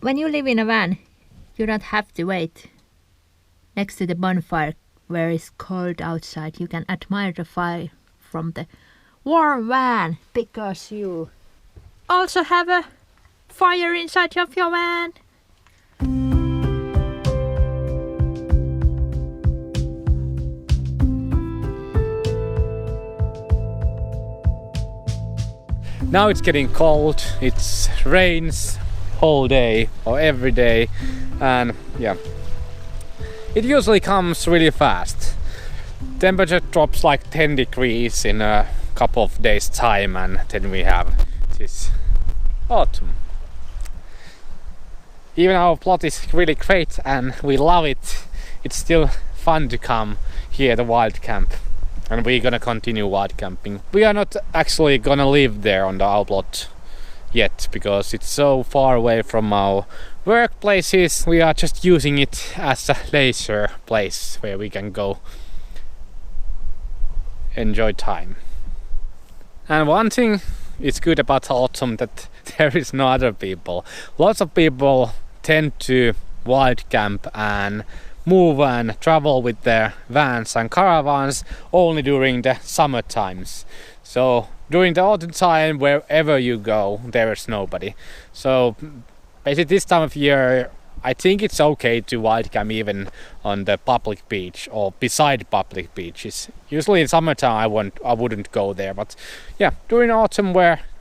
when you live in a van, you don't have to wait next to the bonfire where it's cold outside. You can admire the fire from the warm van because you also have a fire inside of your van. Now it's getting cold, it rains whole day or every day, and yeah, it usually comes really fast. Temperature drops like 10 degrees in a couple of days time, and then we have this autumn. Even our plot is really great and we love it. It's still fun to come here to wild camp. And we're gonna continue wild camping. We are not actually gonna live there on our plot yet because it's so far away from our workplaces. We are just using it as a leisure place where we can go enjoy time. And one thing is good about autumn, that there is no other people. Lots of people tend to wild camp and move and travel with their vans and caravans only during the summer times. So during the autumn time, wherever you go, there is nobody. So basically this time of year, I think it's okay to wild camp even on the public beach or beside public beaches. Usually in summertime I wouldn't go there, but yeah, during autumn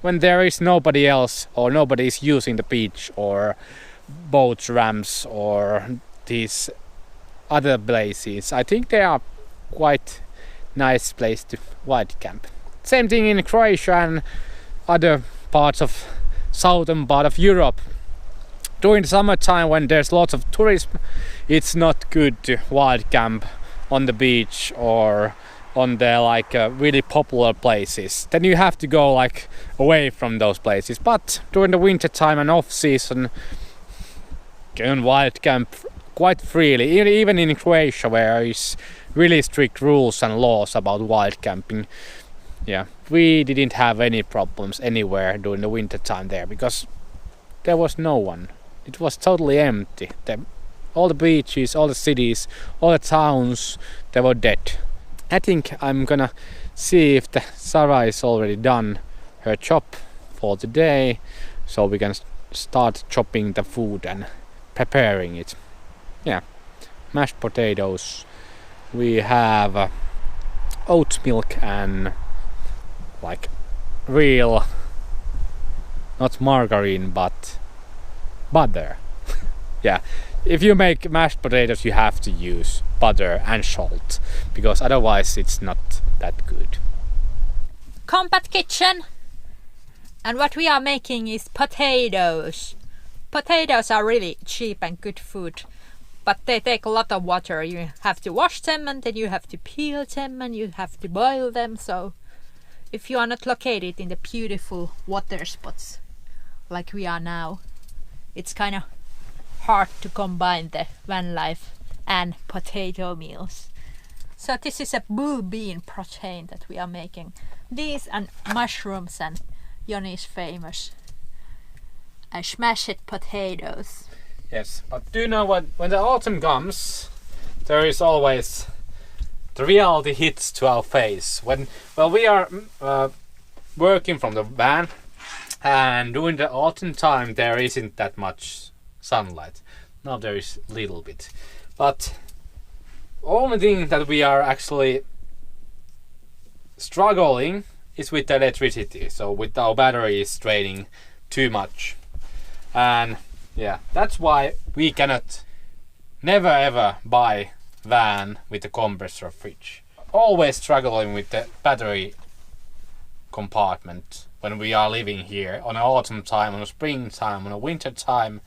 when there is nobody else or nobody is using the beach or boat ramps or these other places, I think they are quite nice place to wild camp. Same thing in Croatia and other parts of southern part of Europe. During the summertime when there's lots of tourism, it's not good to wild camp on the beach or on the really popular places. Then you have to go like away from those places. But during the winter time and off season, you can wild camp quite freely, even in Croatia where there is really strict rules and laws about wild camping. Yeah, we didn't have any problems anywhere during the winter time there because there was no one. It was totally empty. All the beaches, all the cities, all the towns, they were dead. I think I'm gonna see if Sarah is already done her chop for the day, so we can start chopping the food and preparing it. Yeah, mashed potatoes. We have oat milk and real, not margarine, but butter. Yeah, if you make mashed potatoes you have to use butter and salt because otherwise it's not that good. Combat kitchen, and what we are making is potatoes. Potatoes are really cheap and good food, but they take a lot of water. You have to wash them and then you have to peel them and you have to boil them. So if you are not located in the beautiful water spots like we are now, it's kind of hard to combine the van life and potato meals. So this is a blue bean protein that we are making. These and mushrooms and Joni's famous smashed potatoes. Yes, but do you know what? When the autumn comes, there is always the reality hits to our face. When we are working from the van, and during the autumn time there isn't that much sunlight. Now there is a little bit, but only thing that we are actually struggling is with the electricity. So with our batteries draining too much, and yeah, that's why we cannot never ever buy van with a compressor fridge. Always struggling with the battery compartment when we are living here on autumn time, on a spring time, on a winter time.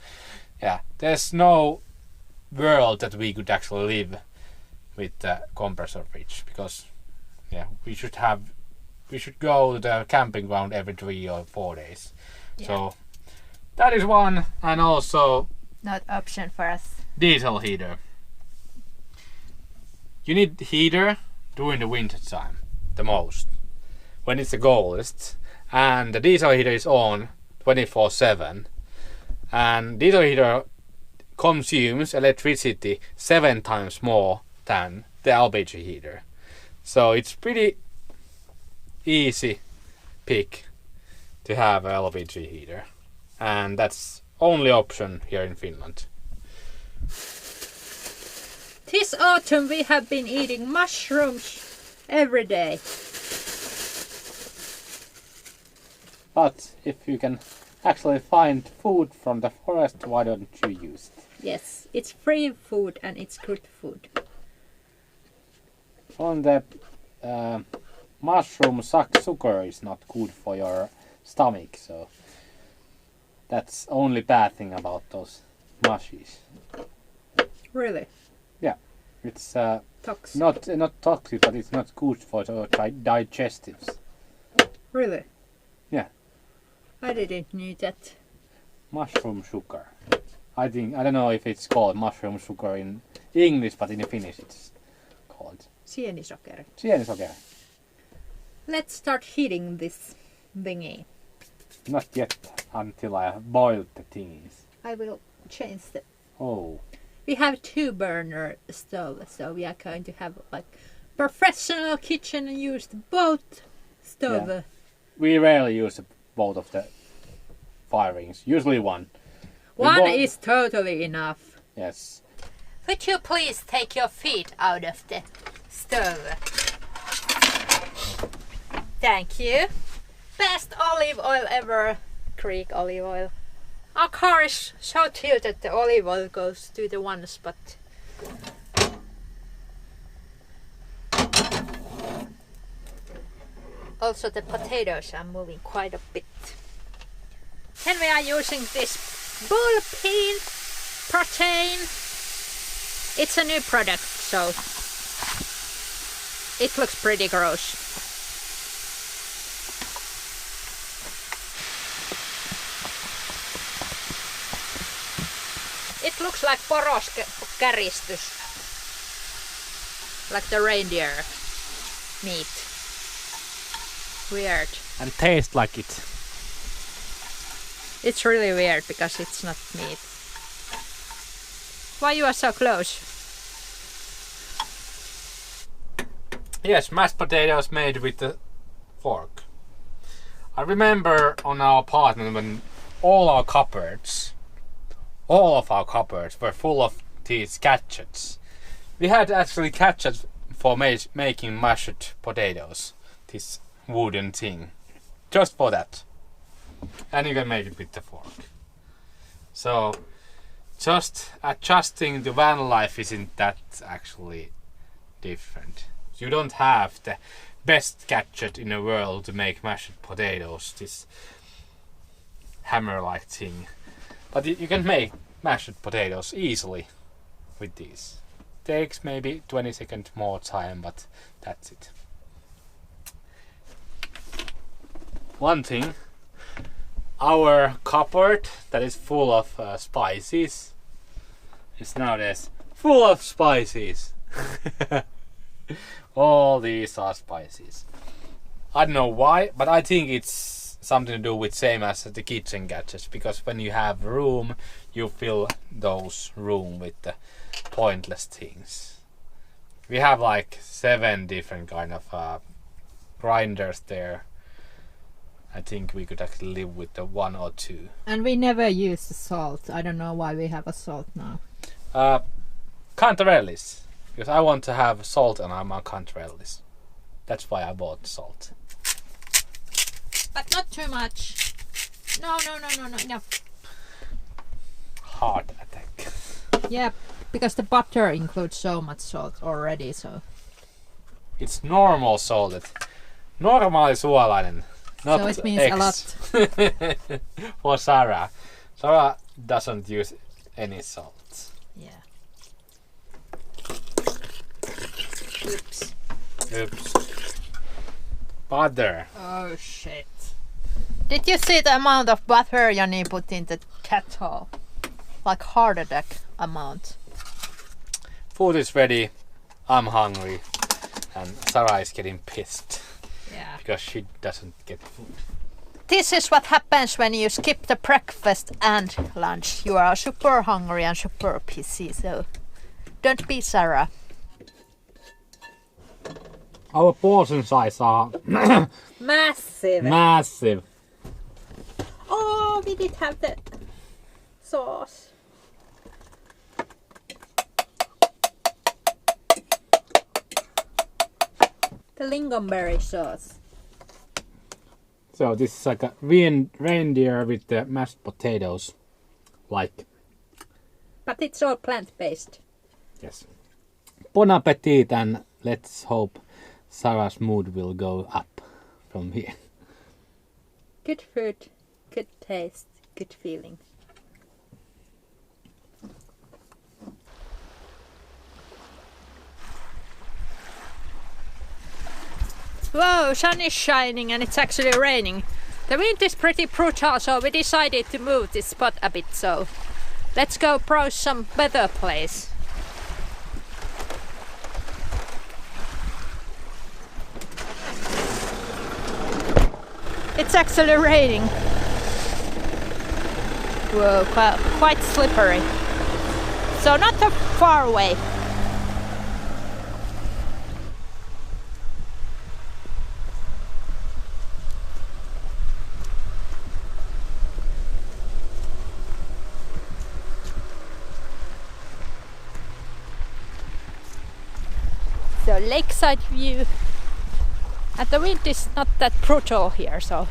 Yeah, there's no world that we could actually live with the compressor fridge because yeah, we should go to the camping ground every 3 or 4 days. Yeah. So that is one, and also not option for us. Diesel heater. You need heater during the winter time the most, when it's the coldest, and the diesel heater is on 24/7, And diesel heater consumes electricity 7 times more than the LPG heater. So it's pretty easy pick to have an LPG heater. And that's only option here in Finland. This autumn we have been eating mushrooms every day. But if you can actually find food from the forest, why don't you use it? Yes, it's free food and it's good food. On the mushroom sugar is not good for your stomach, so that's only bad thing about those mushies. Really? Yeah, it's Toxic. not toxic, but it's not good for the digestives. Really? Yeah. I didn't know that. Mushroom sugar. I don't know if it's called mushroom sugar in English, but in Finnish it's called Sienisokeri. sienisoker. Let's start heating this thingy. Not yet, until I have boiled the things. I will change the... Oh. We have 2-burner stove, so we are going to have like professional kitchen and use both stove. Yeah. We rarely use both of the firings. Usually one. One is totally enough. Yes. Would you please take your feet out of the stove? Thank you. Best olive oil ever. Greek olive oil. Our car is so tilted the olive oil goes to the one spot. Also the potatoes are moving quite a bit. Then we are using this bull peen protein. It's a new product, so it looks pretty gross. It looks like poros käristys, like the reindeer meat. Weird. And taste like it. It's really weird because it's not meat. Why you are so close? Yes, mashed potatoes made with the fork. I remember on our apartment when all of our cupboards were full of these gadgets. We had actually gadgets for making mashed potatoes. This wooden thing. Just for that. And you can make it with the fork. So, just adjusting to van life isn't that actually different. You don't have the best gadget in the world to make mashed potatoes, this hammer-like thing. But you can make mashed potatoes easily with these. Takes maybe 20 seconds more time, but that's it. One thing, our cupboard that is full of spices is nowadays full of spices. All these are spices. I don't know why, but I think it's something to do with same as the kitchen gadgets, because when you have room, you fill those room with the pointless things. We have like 7 different kind of grinders there. I think we could actually live with the 1 or 2. And we never use the salt. I don't know why we have a salt now. Cantarellis. Because I want to have salt and I'm on cantarellis. That's why I bought salt. But not too much. No. Heart attack. Yeah, because the butter includes so much salt already, so... It's normal salted. Normaali suolainen. Not so it means X. a lot. For Sarah. Sarah doesn't use any salt. Yeah. Oops. Butter. Oh shit. Did you see the amount of butter Jani put in the kettle? Like heart attack amount. Food is ready. I'm hungry. And Sarah is getting pissed. Yeah. Because she doesn't get food. this is what happens when you skip the breakfast and lunch. You are super hungry and super pissy, so don't be Sarah. Our portion size are Massive. massive. Oh, we did have the sauce. The lingonberry sauce. So this is like a reindeer with the mashed potatoes. Like, But it's all plant-based. yes. Bon appetit, and let's hope Sarah's mood will go up from here. Good food, good taste, good feeling. Whoa, sun is shining and it's actually raining. The wind is pretty brutal, so we decided to move this spot a bit, so let's go browse some better place. It's actually raining. Whoa, quite slippery. So not that far away. So lakeside view, and the wind is not that brutal here, so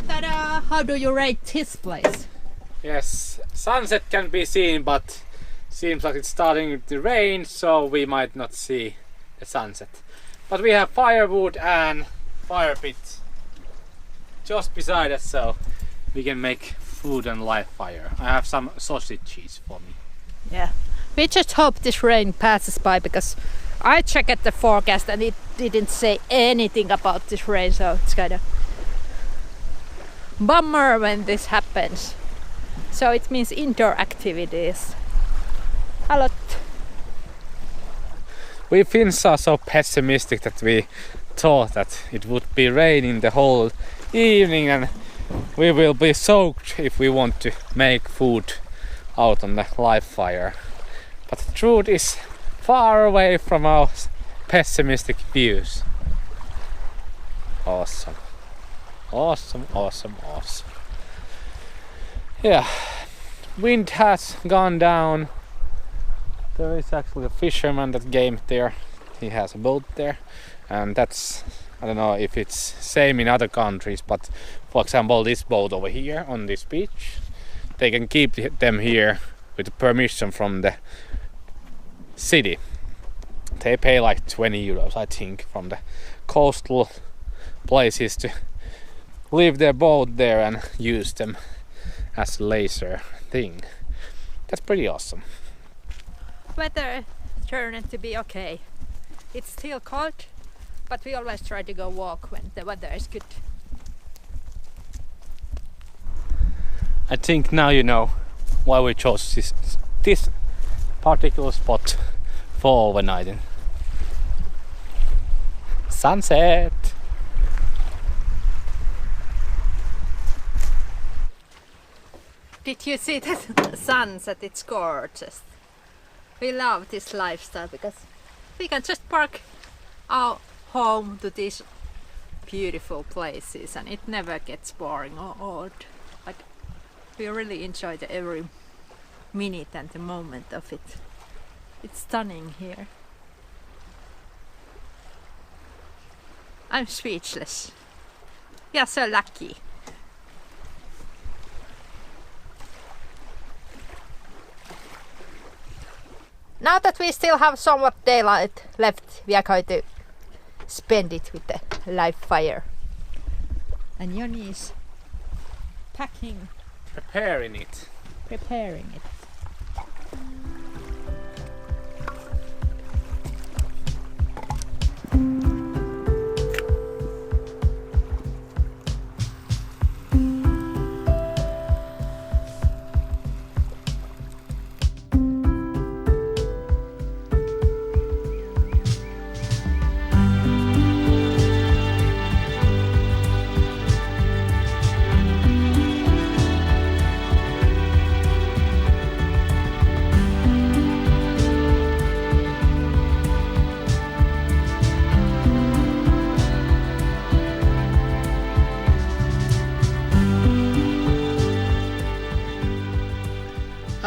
ta-da! How do you rate this place? Yes, sunset can be seen, but seems like it's starting to rain, so we might not see the sunset. But we have firewood and fire pit just beside us, so we can make food and light fire. I have some sausage cheese for me. Yeah, we just hope this rain passes by, because I checked the forecast and it didn't say anything about this rain, so it's kind of bummer when this happens. So it means indoor activities a lot. We Finns are so pessimistic that we thought that it would be raining the whole evening and we will be soaked if we want to make food out on the live fire. But the truth is far away from our pessimistic views. Awesome. Awesome, awesome, awesome. Yeah, wind has gone down. There is actually a fisherman that came there. He has a boat there, and that's, I don't know if it's same in other countries, but for example this boat over here on this beach, they can keep them here with permission from the city. They pay like 20 euros, I think, from the coastal places to leave their boat there and use them as laser thing. That's pretty awesome. Weather turned to be okay. It's still cold, but we always try to go walk when the weather is good. I think now you know why we chose this particular spot for overnighting. Sunset! Did you see the sunset? It's gorgeous. We love this lifestyle because we can just park our home to these beautiful places and it never gets boring or old. Like, we really enjoy every minute and the moment of it. It's stunning here. I'm speechless. We are so lucky. Now that we still have somewhat daylight left, we are going to spend it with the live fire. And Joni is Preparing it. preparing it.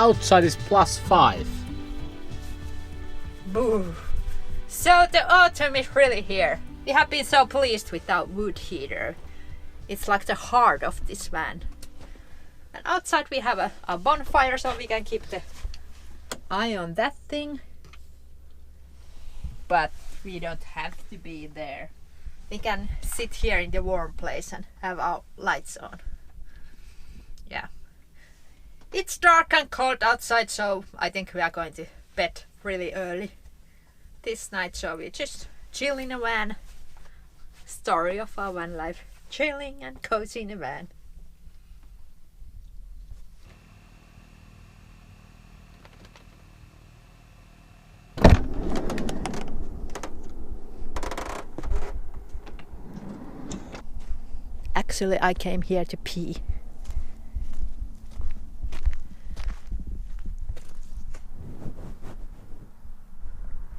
outside is +5. Boo. So the autumn is really here. We have been so pleased with our wood heater. It's like the heart of this van. And outside we have a bonfire, so we can keep the eye on that thing. But we don't have to be there. We can sit here in the warm place and have our lights on. Yeah. It's dark and cold outside, so I think we are going to bed really early this night, so we just chill in a van. Story of our van life. Chilling and cozy in a van. Actually, I came here to pee.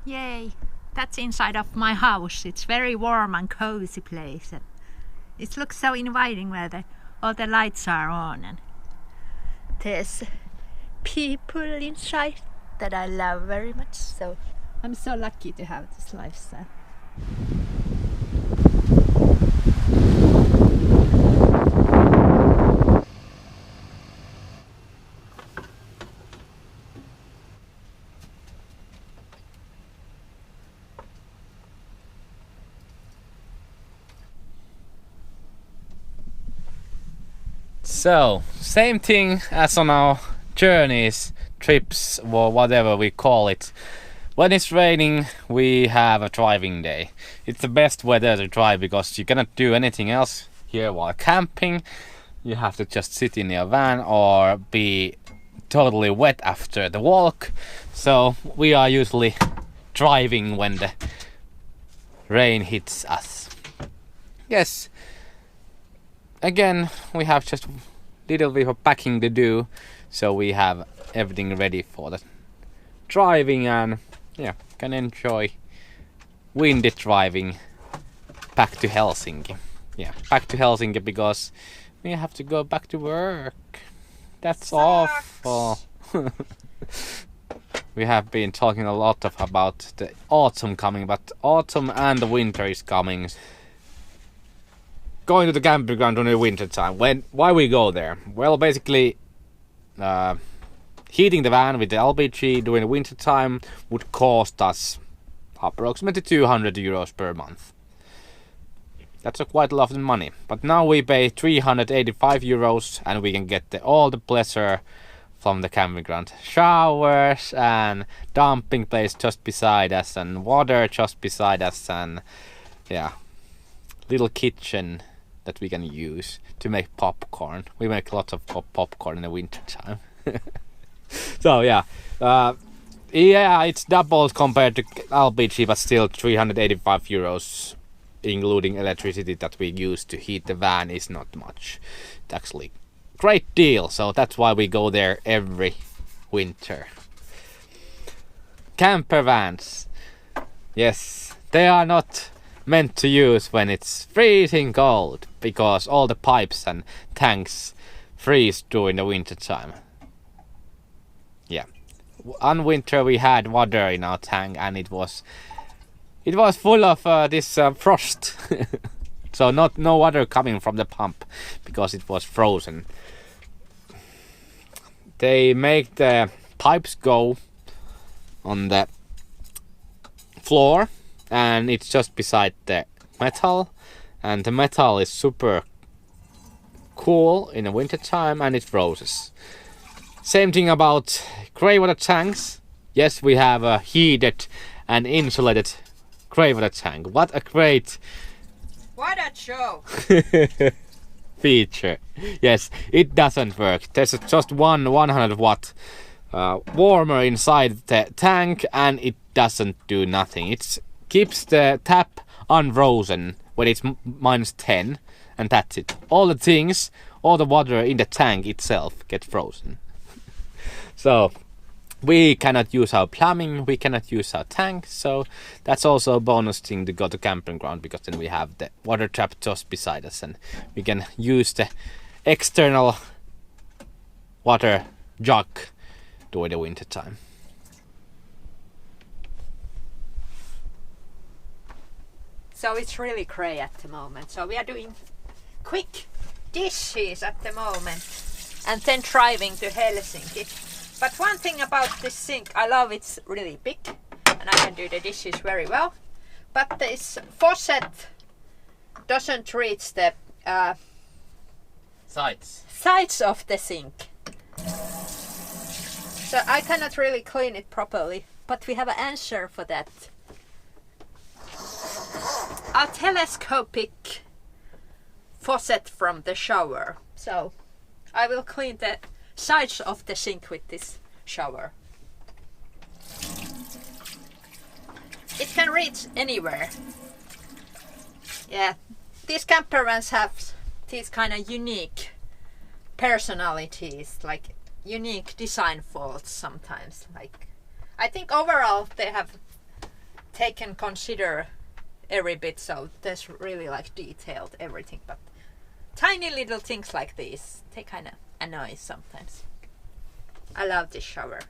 Yay! That's inside of my house. It's very warm and cozy place. And it looks so inviting where all the lights are on. And there's people inside that I love very much. So I'm so lucky to have this lifestyle. So, same thing as on our journeys, trips, or whatever we call it. When it's raining, we have a driving day. It's the best weather to drive because you cannot do anything else here while camping. You have to just sit in your van or be totally wet after the walk. So we are usually driving when the rain hits us. Yes. Again, we have just little bit of packing to do, so we have everything ready for the driving, and yeah, can enjoy windy driving back to Helsinki. Yeah, back to Helsinki because we have to go back to work. That's Sucks. awful. We have been talking a lot about the autumn coming, but autumn and the winter is coming. Going to the camping ground during the winter time. Why we go there? Well, basically, heating the van with the LPG during the winter time would cost us approximately 200 euros per month. That's quite a lot of money. But now we pay 385 euros and we can get all the pleasure from the camping ground. Showers and dumping place just beside us and water just beside us, and yeah, little kitchen that we can use to make popcorn. We make lots of popcorn in the winter time. So yeah, it's doubled compared to LPG, but still 385 euros, including electricity that we use to heat the van, is not much. It's actually a great deal, so that's why we go there every winter. Camper vans. Yes, they are not meant to use when it's freezing cold, because all the pipes and tanks freeze during the winter time. Yeah, on winter we had water in our tank and it was full of this frost. So no water coming from the pump because it was frozen. They make the pipes go on the floor, and it's just beside the metal, and the metal is super cool in the winter time and it freezes. Same thing about grey water tanks. Yes, we have a heated and insulated grey water tank. What a great show! feature. Yes, it doesn't work. There's just one 100 watt warmer inside the tank and it doesn't do nothing. It keeps the tap unfrozen when it's -10, and that's it. All the things, all the water in the tank itself get frozen. So we cannot use our plumbing, we cannot use our tank, so that's also a bonus thing to go to camping ground, because then we have the water tap just beside us and we can use the external water jug during the winter time. So it's really grey at the moment. So we are doing quick dishes at the moment and then driving to Helsinki. But one thing about this sink, I love it's really big and I can do the dishes very well. But this faucet doesn't reach the sides of the sink. So I cannot really clean it properly, but we have an answer for that. A telescopic faucet from the shower. So I will clean the sides of the sink with this shower. It can reach anywhere. Yeah, these camper vans have these kind of unique personalities, like unique design faults sometimes. Like, I think overall they have taken consider every bit, so there's really like detailed everything, but tiny little things like these, they kind of annoy sometimes. I love this shower.